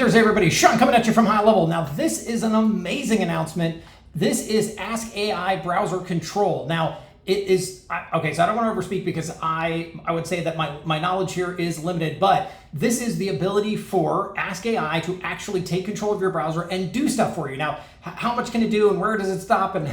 Thursday, everybody. Shaun coming at you from HighLevel. Now, this is an amazing announcement. This is Ask AI Browser Control. Now, it is, okay, so I don't want to overspeak because I would say that my knowledge here is limited, but this is the ability for Ask AI to actually take control of your browser and do stuff for you. Now, how much can it do and where does it stop and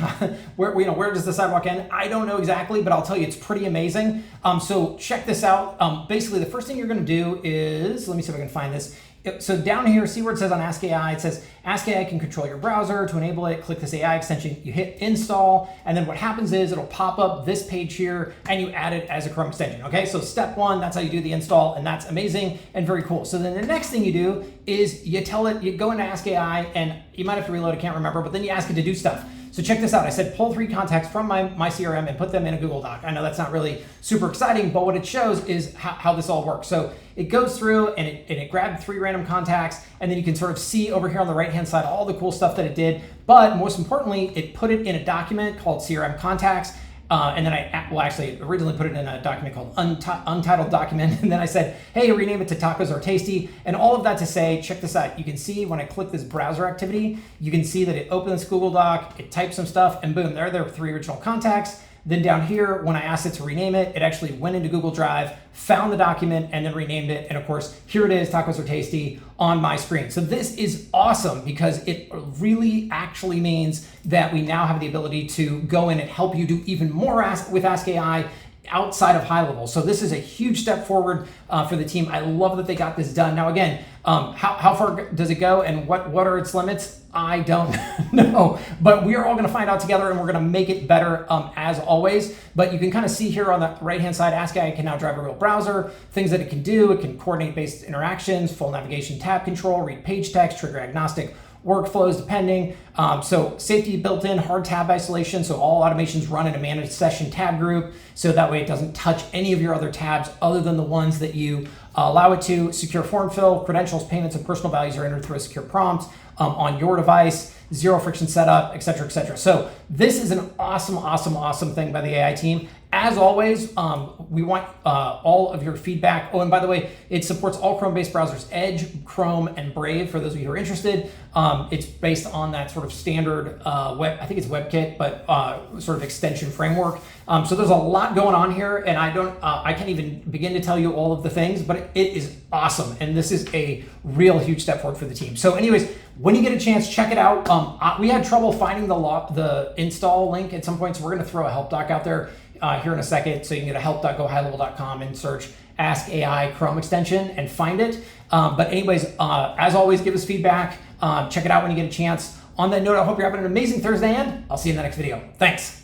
where does the sidewalk end? I don't know exactly, but I'll tell you it's pretty amazing. So check this out. Basically, the first thing you're going to do is, let me see if I can find this. So down here, see where it says on Ask AI, it says Ask AI can control your browser. To enable it, click this AI extension, you hit install, and then what happens is it'll pop up this page here and you add it as a Chrome extension. Okay, so step one, that's how you do the install, and that's amazing and very cool. So then the next thing you do is you tell it, you go into Ask AI, and you might have to reload, I can't remember, but then you ask it to do stuff. So check this out. I said pull 3 contacts from my CRM and put them in a Google Doc. I know that's not really super exciting, but what it shows is how this all works. So it goes through and it grabbed 3 random contacts, and then you can sort of see over here on the right-hand side all the cool stuff that it did. But most importantly, it put it in a document called CRM Contacts. And then I originally put it in a document called Untitled Document. And then I said, hey, rename it to Tacos Are Tasty. And all of that to say, check this out. You can see when I click this browser activity, you can see that it opens Google Doc, it types some stuff, and boom, there are 3 original contacts. Then down here, when I asked it to rename it, it actually went into Google Drive, found the document, and then renamed it. And of course, here it is, Tacos Are Tasty, on my screen. So this is awesome because it really actually means that we now have the ability to go in and help you do even more with Ask AI outside of HighLevel. So this is a huge step forward for the team. I love that they got this done. Now again, how far does it go and what are its limits? I don't know, but we are all going to find out together, and we're going to make it better as always. But you can kind of see here on the right-hand side, Ask AI can now drive a real browser, things that it can do. It can coordinate based interactions, full navigation tab control, read page text, trigger agnostic workflows depending. So safety built in, hard tab isolation. So all automations run in a managed session tab group. So that way it doesn't touch any of your other tabs other than the ones that you allow it to. Secure form fill, credentials, payments, and personal values are entered through a secure prompt on your device. Zero friction setup, et cetera, et cetera. So this is an awesome thing by the AI team. As always, we want all of your feedback. Oh, and by the way, it supports all Chrome-based browsers, Edge, Chrome, and Brave, for those of you who are interested. It's based on that sort of standard I think it's WebKit, but sort of extension framework. So there's a lot going on here, and I can't even begin to tell you all of the things, but it is awesome. And this is a real huge step forward for the team. So anyways, when you get a chance, check it out. We had trouble finding the install link at some point, so we're going to throw a help doc out there here in a second. So you can go to help.gohighlevel.com and search Ask AI Chrome extension and find it. But anyways, as always, give us feedback. Check it out when you get a chance. On that note, I hope you're having an amazing Thursday, and I'll see you in the next video. Thanks.